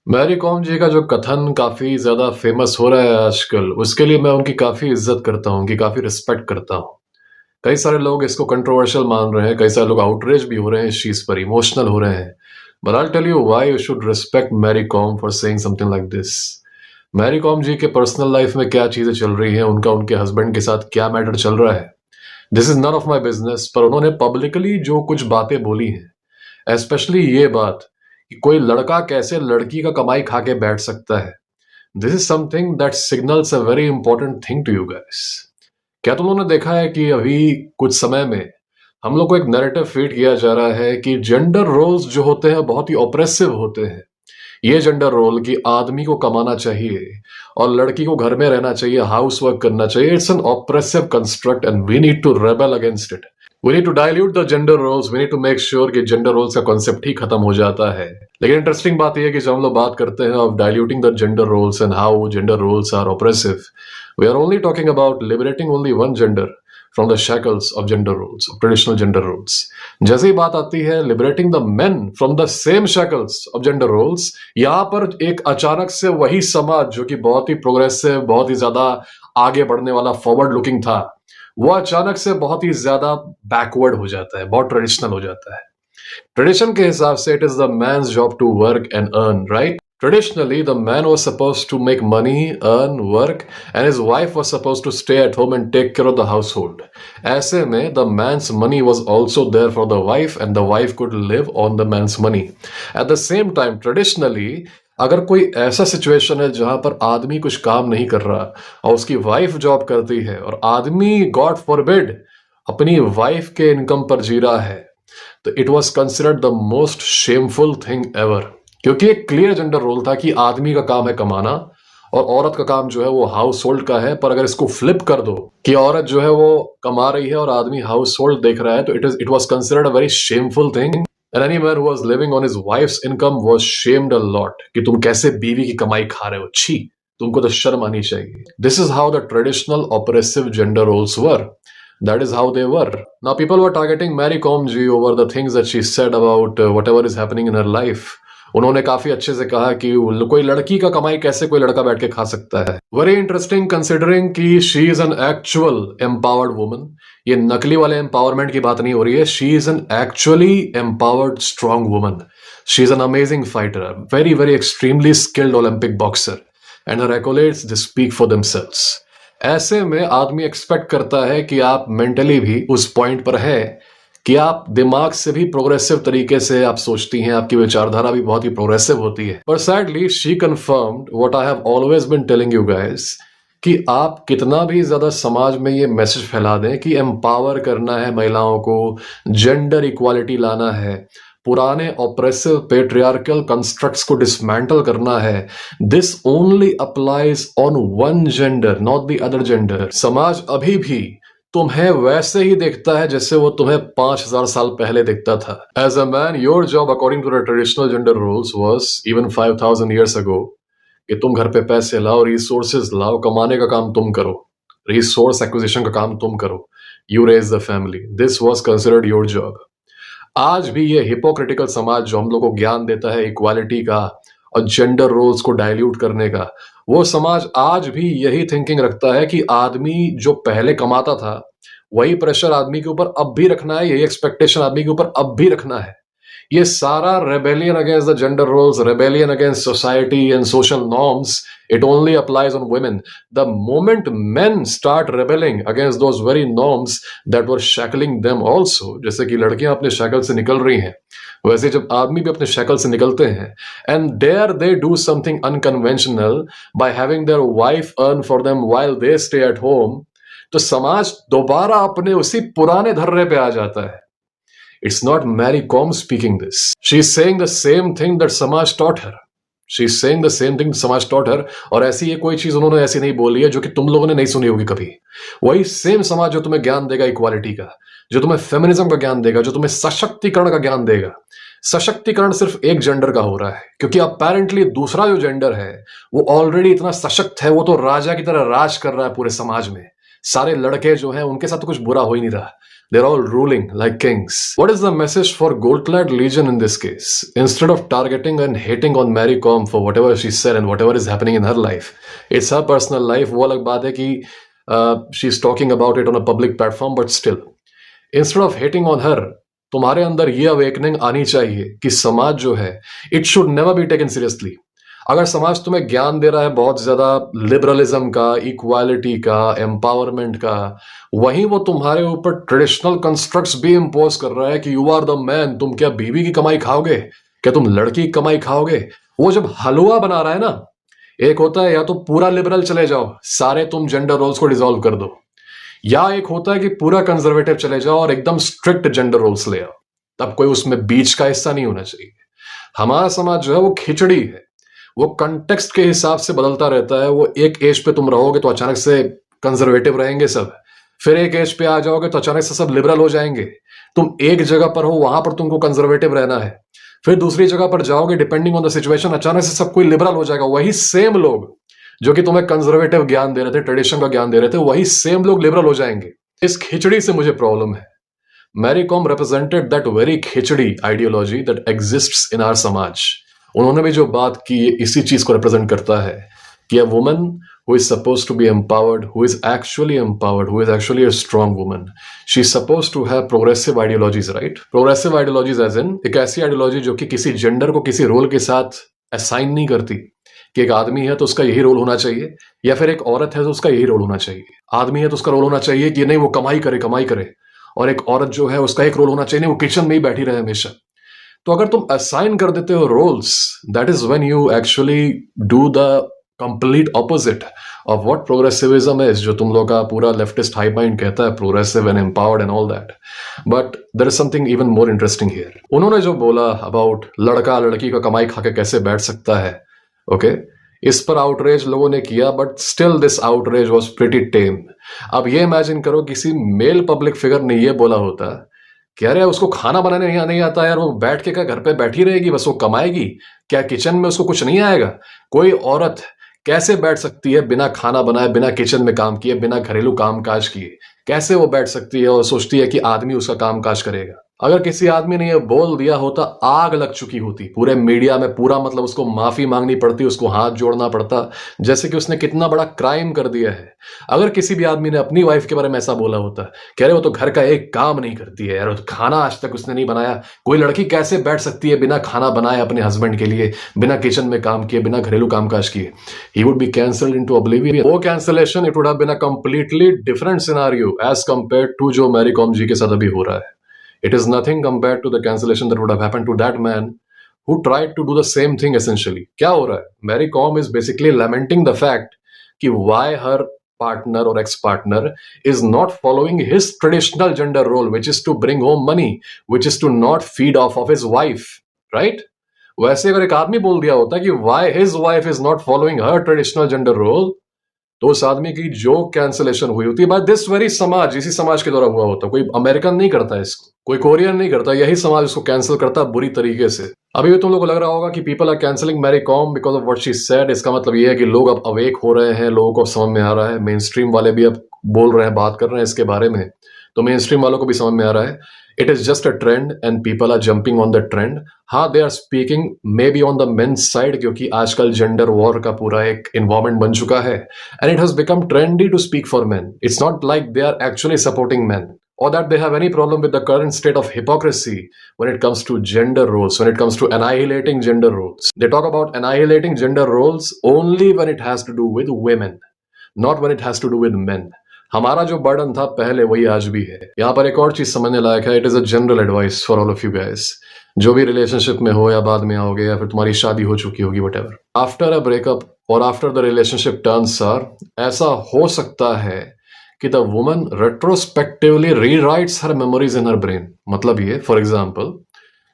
Mary Kom जी का जो कथन काफ़ी ज़्यादा फ़ेमस हो रहा है आजकल, उसके लिए मैं उनकी काफ़ी इज़्ज़त करता हूँ, उनकी काफ़ी रिस्पेक्ट करता हूँ। कई सारे लोग इसको कंट्रोवर्शियल मान रहे हैं, कई सारे लोग आउटरेज भी हो रहे हैं इस चीज़ पर, इमोशनल हो रहे हैं। But I will tell you why you should respect Mary Kom for saying something like this. Mary Kom ji के पर्सनल लाइफ में क्या चीज़ें चल रही हैं, उनका उनके हस्बैंड के साथ क्या मैटर चल रहा है, this is none of my business. पर उन्होंने पब्लिकली जो कुछ बातें बोली हैं, स्पेशली ये बात कि कोई लड़का कैसे लड़की का कमाई खा के बैठ सकता है, this is something that signals a very important thing to you guys. क्या तुम लोगों ने देखा है कि अभी कुछ समय में हम लोग को एक नैरेटिव फीड किया जा रहा है कि जेंडर रोल्स जो होते हैं बहुत ही ऑप्रेसिव होते हैं। ये जेंडर रोल कि आदमी को कमाना चाहिए और लड़की को घर में रहना चाहिए, हाउस वर्क करना चाहिए, it's an oppressive construct and we need to rebel against it. We need to dilute the gender roles, we need to make sure कि जेंडर रोल्स का कॉन्सेप्ट ही खत्म हो जाता है। लेकिन इंटरेस्टिंग बात यह है कि जब हम लोग बात करते हैं of diluting the gender roles and how gender roles are oppressive, we are only talking about liberating only one gender from the shackles of gender roles, of traditional gender roles. जैसे ही बात आती है liberating the men from the same shackles of gender roles, यहां पर एक अचानक से वही समाज जो कि बहुत ही प्रोग्रेसिव, बहुत ही ज्यादा आगे बढ़ने वाला, फॉरवर्ड लुकिंग था, वो अचानक से बहुत ही ज्यादा बैकवर्ड हो जाता है, बहुत ट्रेडिशनल हो जाता है। ट्रेडिशन के हिसाब से it is the man's job to work and earn, right? Traditionally, the man was supposed to make money, earn, work, and his wife was supposed to stay at home and take care of the household. ऐसे में the man's money was also there for the wife, and the wife could live on the man's money. At the same time, traditionally, अगर कोई ऐसा situation है जहां पर आदमी कुछ काम नहीं कर रहा और उसकी वाइफ जॉब करती है और आदमी गॉड फॉरबिड अपनी वाइफ के इनकम पर जी रहा है, तो it was considered the most shameful thing ever. क्योंकि एक क्लियर जेंडर रोल था कि आदमी का काम है कमाना और औरत का काम जो है वो हाउस होल्ड का है। पर अगर इसको फ्लिप कर दो कि औरत जो है वो कमा रही है और आदमी हाउस होल्ड देख रहा है, तो it was considered a very shameful thing. And any man who was living on his wives income was shamed a lot कि तुम कैसे बीवी की कमाई खा रहे हो, छी, तुमको तो शर्म आनी चाहिए। This is how the traditional oppressive gender roles were. That is how they were. Now people were targeting Mary Kom ji over the things that she said about whatever is happening in her life. उन्होंने काफी अच्छे से कहा कि कोई लड़की का कमाई कैसे कोई लड़का बैठ के खा सकता है। वेरी इंटरेस्टिंग कंसिडरिंग कि she is an actual empowered woman. ये नकली वाले एम्पावरमेंट की बात नहीं हो रही है, she is an actually empowered strong woman. She is an amazing fighter, very very extremely skilled Olympic boxer, and her accolades they speak for themselves. ऐसे में आदमी एक्सपेक्ट करता है कि आप मेंटली भी उस पॉइंट पर है कि आप दिमाग से भी प्रोग्रेसिव तरीके से आप सोचती हैं, आपकी विचारधारा भी बहुत ही प्रोग्रेसिव होती है। पर sadly she confirmed what I have always been telling you guys कि आप कितना भी ज्यादा समाज में ये मैसेज फैला दें कि एम्पावर करना है महिलाओं को, जेंडर इक्वालिटी लाना है, पुराने ऑप्रेसिव पेट्रियार्कल कंस्ट्रक्ट्स को डिसमेंटल करना है, this only applies on one gender not the other gender. समाज अभी भी तुम्हें वैसे ही देखता है जैसे वो तुम्हें 5000 साल पहले देखता था। As a man your job according to the traditional gender rules was even 5000 years ago कि तुम घर पे पैसे लाओ, रिसोर्सेज लाओ, कमाने का काम तुम करो, रिसोर्स एक्विजिशन का काम तुम करो, you raise the family, this was considered your job. आज भी ये हिपोक्रिटिकल समाज जो हम लोग को ज्ञान देता है इक्वालिटी का और जेंडर रोल्स को डाइल्यूट करने का, वो समाज आज भी यही थिंकिंग रखता है कि आदमी जो पहले कमाता था वही प्रेशर आदमी के ऊपर अब भी रखना है, यही एक्सपेक्टेशन आदमी के ऊपर अब भी रखना है। ये सारा rebellion against the gender roles, rebellion against society and social norms, it only applies on women. The moment men start rebelling against those very norms that were shackling them also, जैसे कि लड़कियां अपने शैकल से निकल रही हैं, वैसे जब आदमी भी अपने शैकल से निकलते हैं, and dare they do something unconventional by having their wife earn for them while they stay at home, तो समाज दोबारा अपने उसी पुराने धर्रे पे आ जाता है। It's not Mary Kom speaking this. She's saying the same thing that Samaj taught her. She's saying the same thing Samaj taught her. और ऐसी ये कोई चीज उन्होंने ऐसी नहीं बोली है जो कि तुम लोगों ने नहीं सुनी होगी कभी। वही सेम समाज जो तुम्हें ज्ञान देगा इक्वालिटी का, जो तुम्हें फेमिनिज्म का ज्ञान देगा, जो तुम्हें सशक्तिकरण का ज्ञान देगा। सशक्तिकरण सिर्फ एक जेंडर का हो रहा है क्योंकि अपेरेंटली दूसरा जो जेंडर है वो ऑलरेडी इतना सशक्त है, वो तो राजा की तरह राज कर रहा है पूरे समाज में। सारे लड़के जो हैं उनके साथ तो कुछ बुरा हो ही नहीं रहा, They're all ruling like kings. What is the message for gold-clad legion in this case? Instead of targeting and hating on Mary Kom for whatever she said and whatever is happening in her life, it's her personal life. वो अलग बात है कि she's talking about it on a public platform, but still, instead of hating on her, तुम्हारे अंदर ये awakening आनी चाहिए कि समाज जो है, it should never be taken seriously. अगर समाज तुम्हें ज्ञान दे रहा है बहुत ज्यादा लिबरलिज्म का, इक्वालिटी का, एम्पावरमेंट का, वहीं वो तुम्हारे ऊपर ट्रेडिशनल कंस्ट्रक्ट्स भी इम्पोज कर रहा है कि यू आर द मैन, तुम क्या बीवी की कमाई खाओगे, क्या तुम लड़की की कमाई खाओगे। वो जब हलवा बना रहा है ना, एक होता है या तो पूरा लिबरल चले जाओ, सारे तुम जेंडर रोल्स को डिसॉल्व कर दो, या एक होता है कि पूरा कंजर्वेटिव चले जाओ और एकदम स्ट्रिक्ट जेंडर रोल्स ले आओ। तब कोई उसमें बीच का हिस्सा नहीं होना चाहिए। हमारा समाज जो है वो खिचड़ी है, वो कंटेक्स्ट के हिसाब से बदलता रहता है। वो एक एज पे तुम रहोगे तो अचानक से कंजर्वेटिव रहेंगे सब, फिर एक एज पे आ जाओगे तो अचानक से सब लिबरल हो जाएंगे। तुम एक जगह पर हो, वहां पर तुमको कंजर्वेटिव रहना है, फिर दूसरी जगह पर जाओगे, डिपेंडिंग ऑन द सिचुएशन अचानक से सब कोई लिबरल हो जाएगा। वही सेम लोग जो कि तुम्हें कंजर्वेटिव ज्ञान दे रहे थे, ट्रेडिशन का ज्ञान दे रहे थे, वही सेम लोग लिबरल हो जाएंगे। इस खिचड़ी से मुझे प्रॉब्लम है। Mary Kom represented that very khichdi ideology that exists in our समाज। उन्होंने भी जो बात की इसी चीज को रिप्रेजेंट करता है कि a woman who is supposed to be empowered, who is actually empowered, who is actually a strong woman, she is supposed to have progressive ideologies, right. Progressive ideologies as in एक ऐसी ideology जो कि किसी gender को किसी role के साथ assign नहीं करती कि एक आदमी है तो उसका यही रोल होना चाहिए, या फिर एक औरत है तो उसका यही रोल होना चाहिए। आदमी है तो उसका रोल होना चाहिए कि नहीं वो कमाई करे, और एक औरत जो है उसका एक रोल होना चाहिए, नहीं वो किचन में ही बैठी रहे हमेशा। तो अगर तुम असाइन कर देते हो roles, that is when you actually do the complete opposite of what progressivism is, जो तुम लोग का पूरा लेफ्टिस्ट हाई माइंड कहता है progressive and empowered and all that. But there is something even more interesting here. उन्होंने जो बोला अबाउट लड़का लड़की का कमाई खा के कैसे बैठ सकता है, ओके, इस पर आउटरेज लोगों ने किया, but still this outrage was pretty tame. अब ये इमेजिन करो किसी मेल पब्लिक फिगर ने ये बोला होता कि अरे उसको खाना बनाने नहीं आता यार, वो बैठ के क्या घर पे बैठी रहेगी, बस वो कमाएगी, क्या किचन में उसको कुछ नहीं आएगा। कोई औरत कैसे बैठ सकती है बिना खाना बनाए, बिना किचन में काम किए, बिना घरेलू काम काज किए, कैसे वो बैठ सकती है और सोचती है कि आदमी उसका काम काज करेगा। अगर किसी आदमी ने ये बोल दिया होता, आग लग चुकी होती पूरे मीडिया में, पूरा मतलब उसको माफी मांगनी पड़ती, उसको हाथ जोड़ना पड़ता, जैसे कि उसने कितना बड़ा क्राइम कर दिया है। अगर किसी भी आदमी ने अपनी वाइफ के बारे में ऐसा बोला होता, कह रहे वो तो घर का एक काम नहीं करती है यार, वो तो खाना आज तक उसने नहीं बनाया, कोई लड़की कैसे बैठ सकती है बिना खाना बनाए अपने हस्बैंड के लिए, बिना किचन में काम किए, बिना घरेलू कामकाज किए, he would be cancelled into oblivion. वो cancellation it would have been a completely different scenario as compared to जो मैरी कॉम जी के साथ अभी हो रहा है। It is nothing compared to the cancellation that would have happened to that man who tried to do the same thing essentially. क्या हो रहा है? Mary Kom is basically lamenting the fact कि why her partner or ex-partner is not following his traditional gender role, which is to bring home money, which is to not feed off of his wife, right? वैसे अगर एक आदमी बोल दिया होता कि why his wife is not following her traditional gender role, तो उस आदमी की जो कैंसलेशन हुई होती है बाय दिस वेरी समाज, इसी समाज के द्वारा हुआ होता। कोई अमेरिकन नहीं करता इसको, कोई कोरियन नहीं करता, यही समाज इसको कैंसिल करता बुरी तरीके से। अभी भी तुम लोगों को लग रहा होगा कि people are cancelling Mary Kom because of what she said. इसका मतलब ये है कि लोग अब अवेक हो रहे हैं, लोगों को समझ में आ रहा है, मेन स्ट्रीम वाले भी अब बोल रहे हैं, बात कर रहे हैं इसके बारे में, तो मेन स्ट्रीम वालों को भी समझ में आ रहा है it is just a trend and people are jumping on the trend. हाँ, they are speaking maybe on the men's side, क्योंकि आजकल जेंडर वॉर का पूरा एक इन्वायरमेंट बन चुका है and it has become trendy to speak for men. It's not like they are actually supporting men or that they have any problem with the current state of hypocrisy when it comes to gender roles, when it comes to annihilating gender roles. They talk about annihilating gender roles only when it has to do with women, not when it has to do with men. हमारा जो burden था पहले वही आज भी है। यहाँ पर एक और चीज समझने लायक है, it is a general advice for all of you guys, जो भी रिलेशनशिप में हो या बाद में आओगे या फिर तुम्हारी शादी हो चुकी होगी, व्हाटएवर, आफ्टर अ ब्रेकअप और after the relationship turns sour, ऐसा हो सकता है कि the woman retrospectively rewrites her memories in her brain. मतलब ये फॉर एग्जाम्पल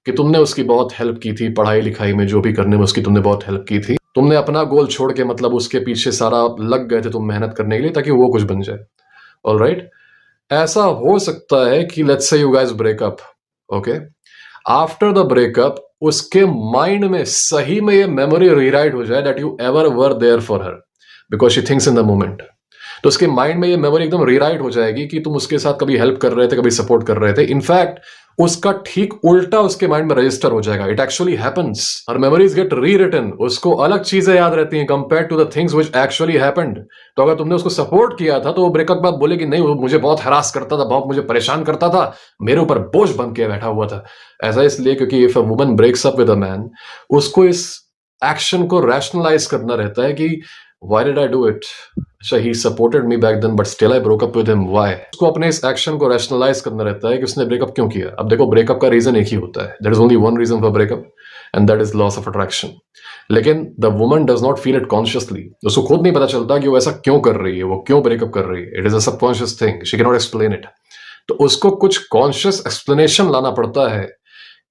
कि तुमने उसकी बहुत हेल्प की थी पढ़ाई लिखाई में, जो भी करने में उसकी तुमने बहुत हेल्प की थी, तुमने अपना गोल छोड़ के मतलब उसके पीछे सारा लग गए थे तुम मेहनत करने के लिए ताकि वो कुछ बन जाए, ऑलराइट। ऐसा हो सकता है कि let's say you guys breakup, okay, after the breakup उसके माइंड में सही में ये मेमोरी रीराइट हो जाए that you ever were there for her because she thinks in the moment. तो उसके माइंड में ये मेमोरी एकदम रीराइट हो जाएगी कि तुम उसके साथ कभी हेल्प कर रहे थे, कभी सपोर्ट कर रहे थे। इनफैक्ट उसका ठीक उल्टा उसके माइंड में रजिस्टर हो जाएगा। It actually happens. और मेमोरीज गेट री रिटन। उसको अलग चीजें याद रहती हैं compare to the things which actually happened. तो अगर तुमने उसको सपोर्ट किया था तो वो ब्रेकअप के बाद बोलेगी नहीं, वो मुझे बहुत हरास करता था, बहुत मुझे परेशान करता था, मेरे ऊपर बोझ बन के बैठा हुआ था। ऐसा इसलिए क्योंकि if a woman breaks up with a man, उसको इस एक्शन को रैशनलाइज करना रहता है कि why did I do it? अच्छा, he supported me back then, but still I broke up with him. Why? उसको अपने इस एक्शन को रैशनलाइज करना रहता है कि उसने ब्रेकअप क्यों किया। अब देखो, ब्रेकअप का रीजन एक ही होता है। There is only one reason for breakup, and that is loss of attraction. लेकिन the woman does not feel it consciously. उसको खुद नहीं पता चलता कि वो ऐसा क्यों कर रही है, वो क्यों ब्रेकअप कर रही है। It is a subconscious thing. She cannot explain it. तो उसको कुछ कॉन्शियस एक्सप्लेनेशन लाना पड़ता है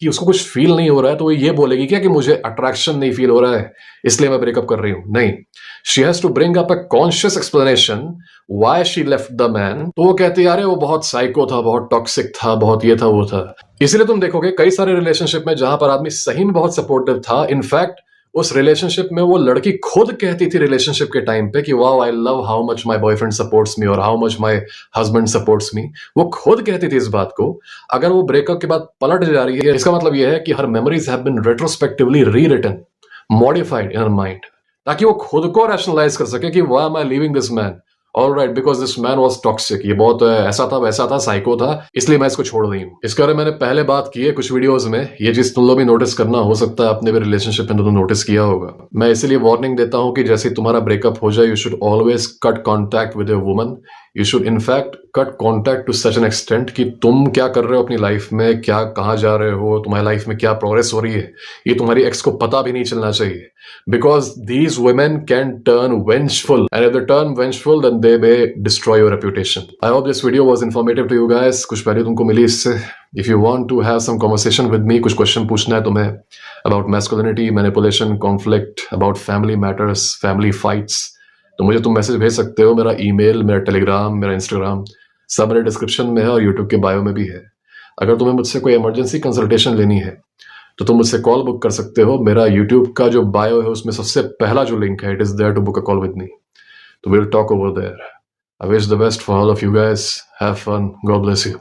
कि उसको कुछ फील नहीं हो रहा है। तो वो ये बोलेगी क्या कि मुझे अट्रैक्शन नहीं फील हो रहा है इसलिए मैं ब्रेकअप कर रही हूं। नहीं, she has to bring up a conscious explanation why she left the man. तो वो कहती है अरे वो बहुत साइको था, बहुत टॉक्सिक था, बहुत ये था वो था। इसीलिए तुम देखोगे कई सारे रिलेशनशिप में जहां पर आदमी सही में बहुत सपोर्टिव था, इनफैक्ट उस रिलेशनशिप में वो लड़की खुद कहती थी रिलेशनशिप के टाइम पे कि wow, I love how much my boyfriend supports me और how much my husband supports me. वो खुद कहती थी इस बात को। अगर वो ब्रेकअप के बाद पलट जा रही है, इसका मतलब यह है कि her memories have been retrospectively rewritten, modified in her mind, ताकि वो खुद को रैशनलाइज कर सके कि why am I living this man. Alright, because this man was toxic, ये बहुत ऐसा था, वैसा था, साइको था, इसलिए मैं इसको छोड़ रही हूँ। इसके बारे में मैंने पहले बात की है कुछ वीडियोस में। ये चीज तुम लोग भी नोटिस करना, हो सकता है अपने भी रिलेशनशिप में तुम नोटिस किया होगा। मैं इसीलिए वार्निंग देता हूँ कि जैसे तुम्हारा ब्रेकअप हो जाए, you should always cut contact with your woman. You should in fact cut contact to such an extent कि तुम क्या कर रहे हो अपनी लाइफ में, क्या कहाँ जा रहे हो, तुम्हारी लाइफ में क्या प्रोग्रेस हो रही है, ये तुम्हारी एक्स को पता भी नहीं चलना चाहिए। Because these women can turn vengeful, and if they turn vengeful then they may destroy your reputation. I hope this video was informative to you guys. कुछ वैल्यू तुमको मिली इससे। If you want to have some conversation with me, कुछ question पूछना है तुम्हें about masculinity, manipulation, conflict, about family matters, family fights, तो मुझे तुम मैसेज भेज सकते हो। मेरा ईमेल, मेरा टेलीग्राम, मेरा इंस्टाग्राम सब मेरे डिस्क्रिप्शन में है और यूट्यूब के बायो में भी है। अगर तुम्हें मुझसे कोई इमरजेंसी कंसल्टेशन लेनी है तो तुम मुझसे कॉल बुक कर सकते हो। मेरा यूट्यूब का जो बायो है उसमें सबसे पहला जो लिंक है, it is there to book a call with me. तो will talk over there. I wish the best for all of you guys. Have fun. God bless you.